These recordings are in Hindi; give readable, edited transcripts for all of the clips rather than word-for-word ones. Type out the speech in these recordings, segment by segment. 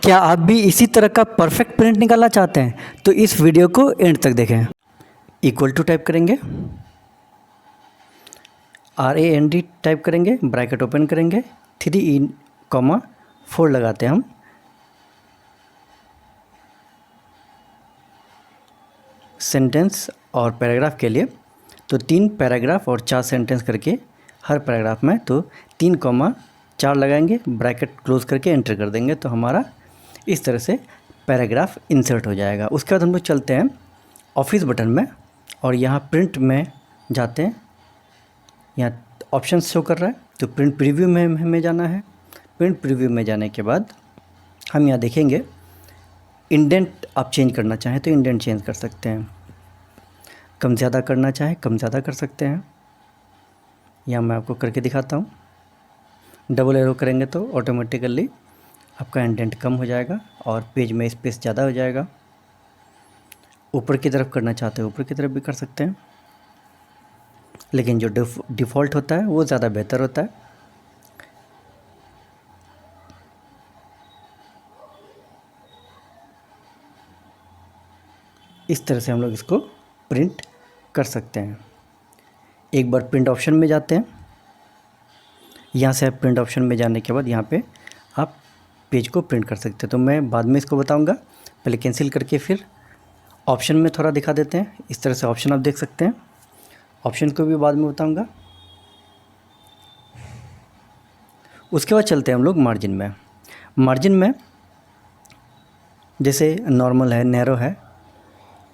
क्या आप भी इसी तरह का परफेक्ट प्रिंट निकालना चाहते हैं? तो इस वीडियो को एंड तक देखें। इक्वल टू टाइप करेंगे, RAND टाइप करेंगे, ब्रैकेट ओपन करेंगे, 3,4 लगाते हैं हम। सेंटेंस और पैराग्राफ के लिए तो 3 पैराग्राफ और 4 सेंटेंस करके हर पैराग्राफ में तो 3,4 लगाएंगे, ब्रैकेट क्लोज करके एंटर कर देंगे तो हमारा इस तरह से पैराग्राफ इंसर्ट हो जाएगा। उसके बाद हम लोग चलते हैं ऑफिस बटन में और यहाँ प्रिंट में जाते हैं। यहाँ ऑप्शन शो कर रहा है तो प्रिंट प्रीव्यू में हमें जाना है। प्रिंट प्रीव्यू में जाने के बाद हम यहाँ देखेंगे इंडेंट आप चेंज करना चाहें तो इंडेंट चेंज कर सकते हैं, कम ज़्यादा करना चाहें कम ज़्यादा कर सकते हैं। यहाँ मैं आपको करके दिखाता हूँ। डबल एरो करेंगे तो ऑटोमेटिकली आपका इंडेंट कम हो जाएगा और पेज में स्पेस ज़्यादा हो जाएगा। ऊपर की तरफ करना चाहते हैं ऊपर की तरफ भी कर सकते हैं, लेकिन जो डिफ़ॉल्ट होता है वो ज़्यादा बेहतर होता है। इस तरह से हम लोग इसको प्रिंट कर सकते हैं। एक बार प्रिंट ऑप्शन में जाते हैं। यहाँ से प्रिंट ऑप्शन में जाने के बाद यहाँ पे आप पेज को प्रिंट कर सकते हैं। तो मैं बाद में इसको बताऊंगा, पहले कैंसिल करके फिर ऑप्शन में थोड़ा दिखा देते हैं। इस तरह से ऑप्शन आप देख सकते हैं, ऑप्शन को भी बाद में बताऊंगा। उसके बाद चलते हैं हम लोग मार्जिन में। मार्जिन में जैसे नॉर्मल है, नैरो है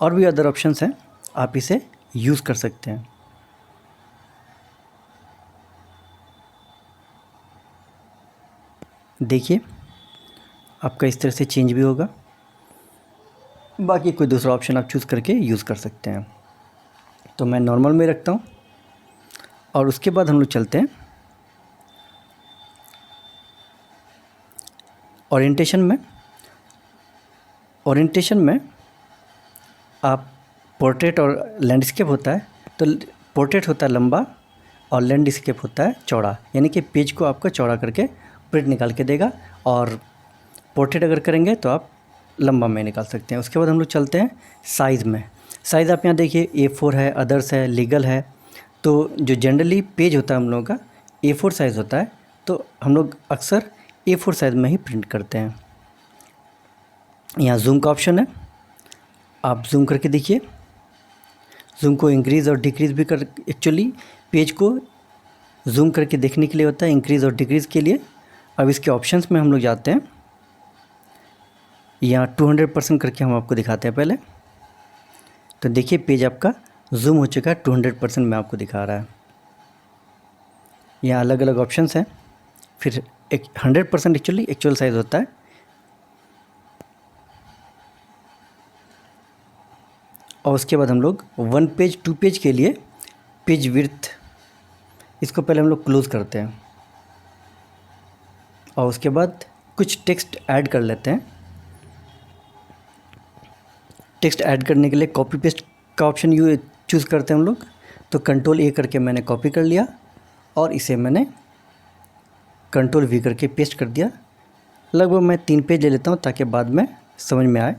और भी अदर ऑप्शंस हैं, आप इसे यूज़ कर सकते हैं। देखिए आपका इस तरह से चेंज भी होगा। बाकी कोई दूसरा ऑप्शन आप चूज़ करके यूज़ कर सकते हैं। तो मैं नॉर्मल में रखता हूँ और उसके बाद हम लोग चलते हैं ओरिएंटेशन में। ओरिएंटेशन में आप पोर्ट्रेट और लैंडस्केप होता है, तो पोर्ट्रेट होता है लंबा और लैंडस्केप होता है चौड़ा, यानी कि पेज को आपका चौड़ा करके प्रिंट निकाल के देगा। और पोर्ट्रेट अगर करेंगे तो आप लंबा में निकाल सकते हैं। उसके बाद हम लोग चलते हैं साइज़ में। साइज़ आप यहाँ देखिए A4 है, अदर्स है, लीगल है। तो जो जनरली पेज होता है हम लोगों का A4 साइज़ होता है, तो हम लोग अक्सर A4 साइज़ में ही प्रिंट करते हैं। यहाँ जूम का ऑप्शन है, आप जूम करके देखिए। जूम को इंक्रीज़ और डिक्रीज़ भी कर, एक्चुअली पेज को जूम करके देखने के लिए होता है, इंक्रीज़ और डिक्रीज़ के लिए। अब इसके ऑप्शंस में हम लोग जाते हैं। यहाँ 200% करके हम आपको दिखाते हैं पहले। तो देखिए पेज आपका जूम हो चुका है, 200% में आपको दिखा रहा है। यहाँ अलग अलग ऑप्शंस हैं। फिर एक 100% एक्चुअल साइज़ होता है। और उसके बाद हम लोग 1 पेज 2 पेज के लिए पेज विड्थ, इसको पहले हम लोग क्लोज़ करते हैं और उसके बाद कुछ टेक्स्ट ऐड कर लेते हैं। टेक्स्ट ऐड करने के लिए कॉपी पेस्ट का ऑप्शन चूज़ करते हैं हम लोग। तो Ctrl A करके मैंने कॉपी कर लिया और इसे मैंने Ctrl V करके पेस्ट कर दिया। लगभग मैं 3 पेज ले लेता हूँ ताकि बाद में समझ में आए।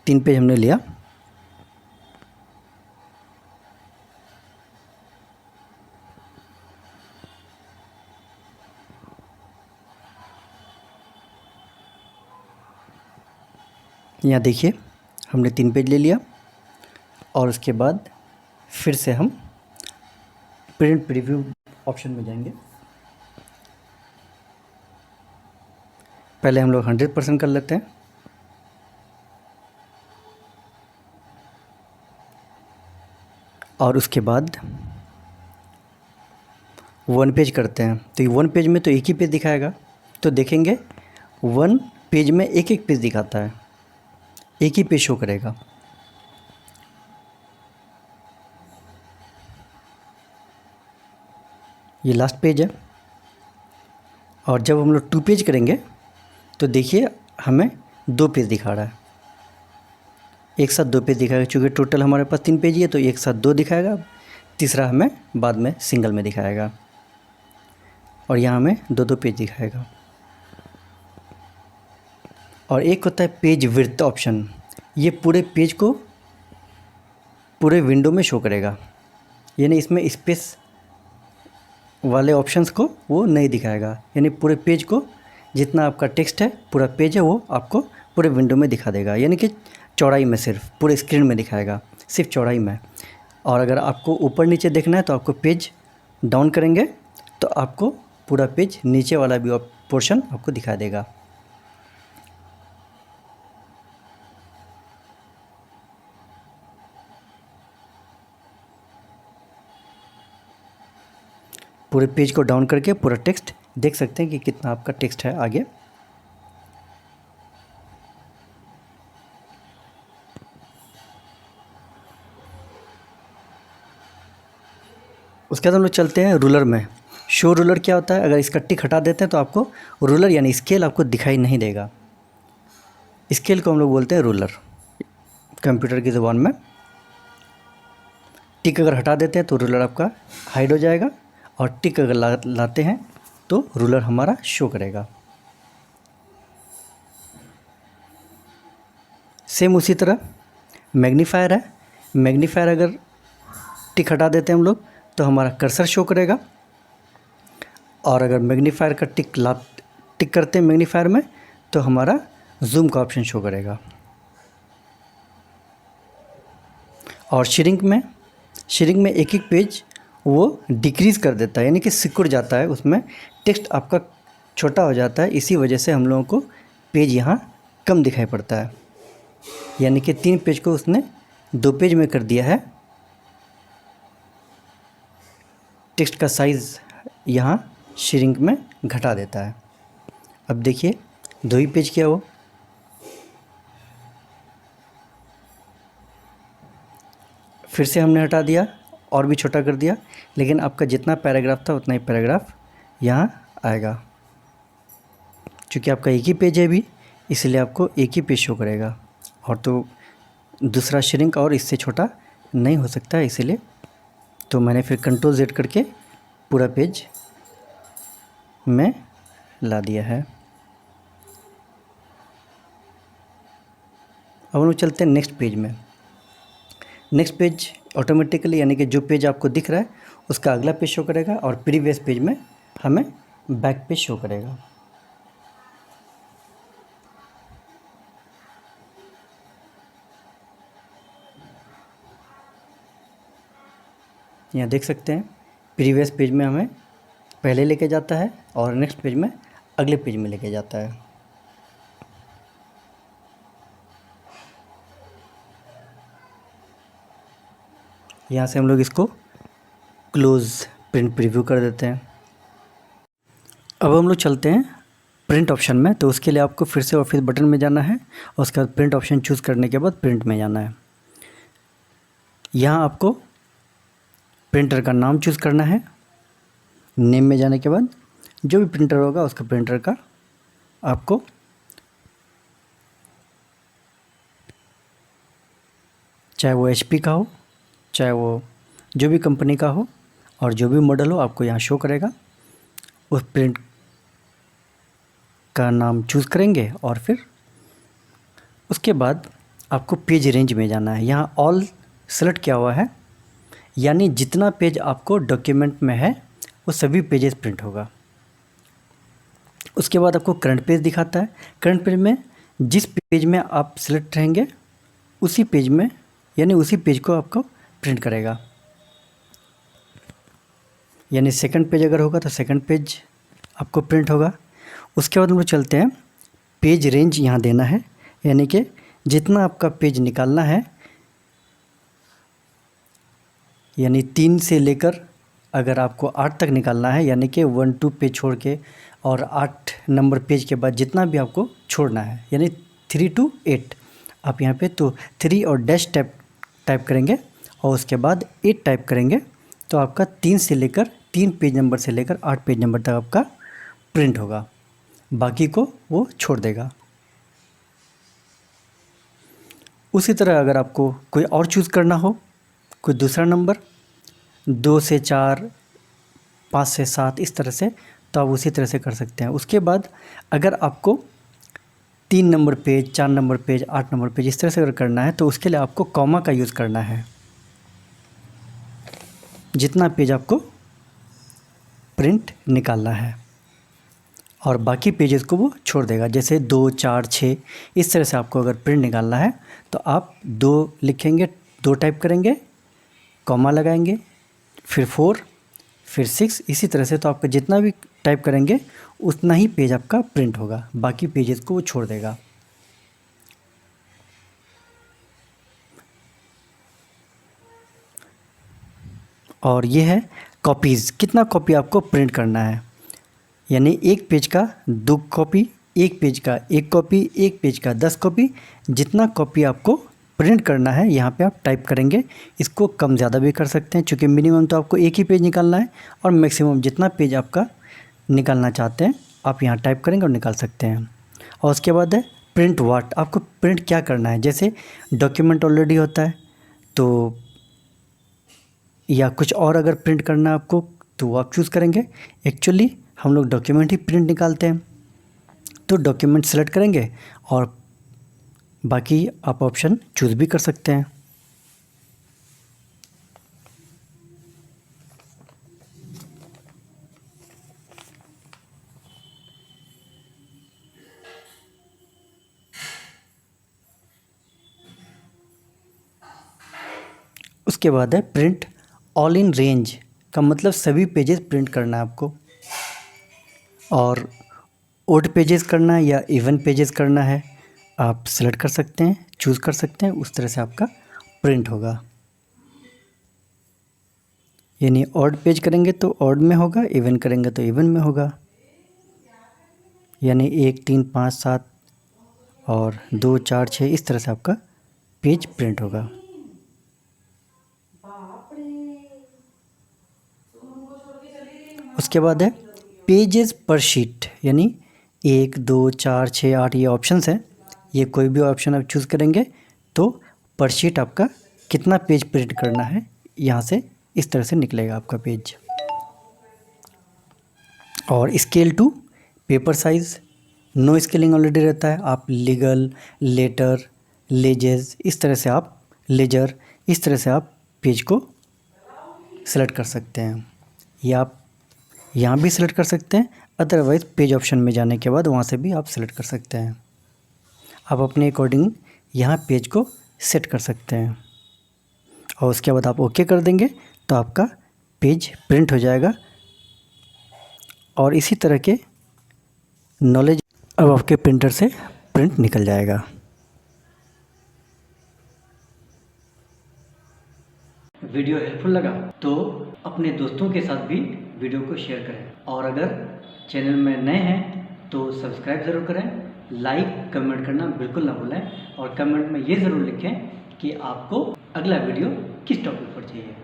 तीन पेज हमने लिया। यहाँ देखिए हमने 3 पेज ले लिया और उसके बाद फिर से हम प्रिंट प्रीव्यू ऑप्शन में जाएंगे। पहले हम लोग 100% कर लेते हैं और उसके बाद 1 पेज करते हैं। तो 1 पेज में तो एक ही पेज दिखाएगा, तो देखेंगे 1 पेज में एक एक पेज दिखाता है, एक ही पेज शो करेगा। ये लास्ट पेज है। और जब हम लोग 2 पेज करेंगे तो देखिए हमें 2 पेज दिखा रहा है। एक साथ 2 पेज दिखाएगा, चूँकि टोटल हमारे पास 3 पेज ही है तो एक साथ 2 दिखाएगा। तीसरा हमें बाद में सिंगल में दिखाएगा, और यहाँ हमें 2-2 पेज दिखाएगा। और एक होता है पेज विड्थ ऑप्शन, ये पूरे पेज को पूरे विंडो में शो करेगा, यानी इसमें स्पेस वाले ऑप्शंस को वो नहीं दिखाएगा, यानी पूरे पेज को जितना आपका टेक्स्ट है पूरा पेज है वो आपको पूरे विंडो में दिखा देगा, यानी कि चौड़ाई में, सिर्फ पूरे स्क्रीन में दिखाएगा, सिर्फ चौड़ाई में। और अगर आपको ऊपर नीचे देखना है तो आपको पेज डाउन करेंगे तो आपको पूरा पेज नीचे वाला भी पोर्शन आपको दिखा देगा। पूरे पेज को डाउन करके पूरा टेक्स्ट देख सकते हैं कि कितना आपका टेक्स्ट है आगे। उसके बाद हम लोग चलते हैं रूलर में। शो रूलर क्या होता है, अगर इसका टिक हटा देते हैं तो आपको रूलर यानी स्केल आपको दिखाई नहीं देगा। स्केल को हम लोग बोलते हैं रूलर कंप्यूटर की ज़ुबान में। टिक अगर हटा देते हैं तो रूलर आपका हाइड हो जाएगा, और टिक अगर लाते हैं तो रूलर हमारा शो करेगा। सेम उसी तरह मैग्नीफायर है। मैग्नीफायर अगर टिक हटा देते हैं हम लोग तो हमारा कर्सर शो करेगा, और अगर मैग्नीफायर का टिक करते हैं मैग्नीफायर में तो हमारा जूम का ऑप्शन शो करेगा। और श्रिंक में एक एक पेज वो डिक्रीज़ कर देता है, यानी कि सिकुड़ जाता है, उसमें टेक्स्ट आपका छोटा हो जाता है। इसी वजह से हम लोगों को पेज यहाँ कम दिखाई पड़ता है, यानी कि 3 पेज को उसने 2 पेज में कर दिया है। टेक्स्ट का साइज़ यहाँ श्रिंक में घटा देता है। अब देखिए 2 ही पेज किया वो। फिर से हमने हटा दिया और भी छोटा कर दिया, लेकिन आपका जितना पैराग्राफ था उतना ही पैराग्राफ यहाँ आएगा। क्योंकि आपका एक ही पेज है भी, इसलिए आपको एक ही पेज शो करेगा, और तो दूसरा श्रिंक और इससे छोटा नहीं हो सकता है, इसीलिए तो मैंने फिर Ctrl Z करके पूरा पेज में ला दिया है। अब हम लोग चलते हैं नेक्स्ट पेज में। नेक्स्ट पेज ऑटोमेटिकली, यानी कि जो पेज आपको दिख रहा है उसका अगला पेज शो करेगा, और प्रीवियस पेज में हमें बैक पेज शो करेगा। यहाँ देख सकते हैं प्रीवियस पेज में हमें पहले लेके जाता है, और नेक्स्ट पेज में अगले पेज में लेके जाता है। यहाँ से हम लोग इसको क्लोज प्रिंट प्रीव्यू कर देते हैं। अब हम लोग चलते हैं प्रिंट ऑप्शन में। तो उसके लिए आपको फिर से ऑफिस बटन में जाना है, और उसके बाद प्रिंट ऑप्शन चूज़ करने के बाद प्रिंट में जाना है। यहाँ आपको प्रिंटर का नाम चूज़ करना है। नेम में जाने के बाद जो भी प्रिंटर होगा उसका प्रिंटर का आपको चाहे वो HP का हो, चाहे वो जो भी कंपनी का हो और जो भी मॉडल हो, आपको यहाँ शो करेगा। उस प्रिंट का नाम चूज़ करेंगे, और फिर उसके बाद आपको पेज रेंज में जाना है। यहाँ ऑल सेलेक्ट किया हुआ है, यानी जितना पेज आपको डॉक्यूमेंट में है वो सभी पेजेस प्रिंट होगा। उसके बाद आपको करंट पेज दिखाता है। करंट पेज में जिस पेज में आप सिलेक्ट रहेंगे उसी पेज में, यानी उसी पेज को आपको प्रिंट करेगा। यानी सेकंड पेज अगर होगा तो सेकंड पेज आपको प्रिंट होगा। उसके बाद हम लोग चलते हैं पेज रेंज यहाँ देना है, यानी कि जितना आपका पेज निकालना है, यानी 3 से लेकर अगर आपको 8 तक निकालना है, यानी कि 1-2 पेज छोड़ के, और 8 नंबर पेज के बाद जितना भी आपको छोड़ना है, यानी 3 to 8 आप यहाँ पे तो 3 और डैश टाइप करेंगे, और उसके बाद 8 टाइप करेंगे, तो आपका 3 पेज नंबर से लेकर 8 पेज नंबर तक आपका प्रिंट होगा। बाकी को वो छोड़ देगा। उसी तरह अगर आपको कोई और चूज़ करना हो, कोई दूसरा नंबर 2 से 4, 5 से 7 इस तरह से, तो आप उसी तरह से कर सकते हैं। उसके बाद अगर आपको 3 number page, 4 number page, 8 number page इस तरह से अगर करना है तो उसके लिए आपको कॉमा का यूज़ करना है। जितना पेज आपको प्रिंट निकालना है और बाकी पेजेस को वो छोड़ देगा। जैसे 2, 4, 6 इस तरह से आपको अगर प्रिंट निकालना है तो आप 2 लिखेंगे, 2 टाइप करेंगे, कॉमा लगाएंगे, फिर 4, फिर 6 इसी तरह से। तो आपका जितना भी टाइप करेंगे उतना ही पेज आपका प्रिंट होगा, बाकी पेजेस को वो छोड़ देगा। और ये है कॉपीज़, कितना कॉपी आपको प्रिंट करना है, यानी एक पेज का 2 कॉपी, एक पेज का 1 कॉपी, एक पेज का 10 कॉपी। जितना कॉपी आपको प्रिंट करना है यहाँ पे आप टाइप करेंगे। इसको कम ज़्यादा भी कर सकते हैं, क्योंकि मिनिमम तो आपको एक ही पेज निकालना है और मैक्सिमम जितना पेज आपका निकालना चाहते हैं आप यहाँ टाइप करेंगे और निकाल सकते हैं। और उसके बाद है प्रिंट व्हाट, आपको प्रिंट क्या करना है। जैसे डॉक्यूमेंट ऑलरेडी होता है तो, या कुछ और अगर प्रिंट करना है आपको तो वो आप चूज़ करेंगे। एक्चुअली हम लोग डॉक्यूमेंट ही प्रिंट निकालते हैं, तो डॉक्यूमेंट सेलेक्ट करेंगे और बाकी आप ऑप्शन चूज़ भी कर सकते हैं। उसके बाद है प्रिंट ऑल इन रेंज, का मतलब सभी पेजेस प्रिंट करना है आपको। और ओड पेजेस करना है या इवन पेजेस करना है आप सेलेक्ट कर सकते हैं, चूज़ कर सकते हैं, उस तरह से आपका प्रिंट होगा। यानी ऑड पेज करेंगे तो ऑड में होगा, इवन करेंगे तो इवन में होगा। यानी 1, 3, 5, 7 और 2, 4, 6 इस तरह से आपका पेज प्रिंट होगा। उसके बाद है पेजेस पर शीट, यानी 1, 2, 4, 6, 8 ये ऑप्शंस हैं। ये कोई भी ऑप्शन आप चूज़ करेंगे तो पर शीट आपका कितना पेज प्रिंट करना है यहाँ से इस तरह से निकलेगा आपका पेज। और scale to paper size, no scaling already रहता है। आप लीगल, लेटर, लेजेस इस तरह से आप लेजर इस तरह से आप पेज को सेलेक्ट कर सकते हैं, या आप यहाँ भी सेलेक्ट कर सकते हैं। अदरवाइज़ पेज ऑप्शन में जाने के बाद वहाँ से भी आप सेलेक्ट कर सकते हैं। आप अपने अकॉर्डिंग यहाँ पेज को सेट कर सकते हैं और उसके बाद आप ओके कर देंगे तो आपका पेज प्रिंट हो जाएगा। और इसी तरह के नॉलेज अब आपके प्रिंटर से प्रिंट निकल जाएगा। वीडियो हेल्पफुल लगा तो अपने दोस्तों के साथ भी वीडियो को शेयर करें, और अगर चैनल में नए हैं तो सब्सक्राइब ज़रूर करें, लाइक कमेंट करना बिल्कुल ना भूलें, और कमेंट में ये ज़रूर लिखें कि आपको अगला वीडियो किस टॉपिक पर चाहिए।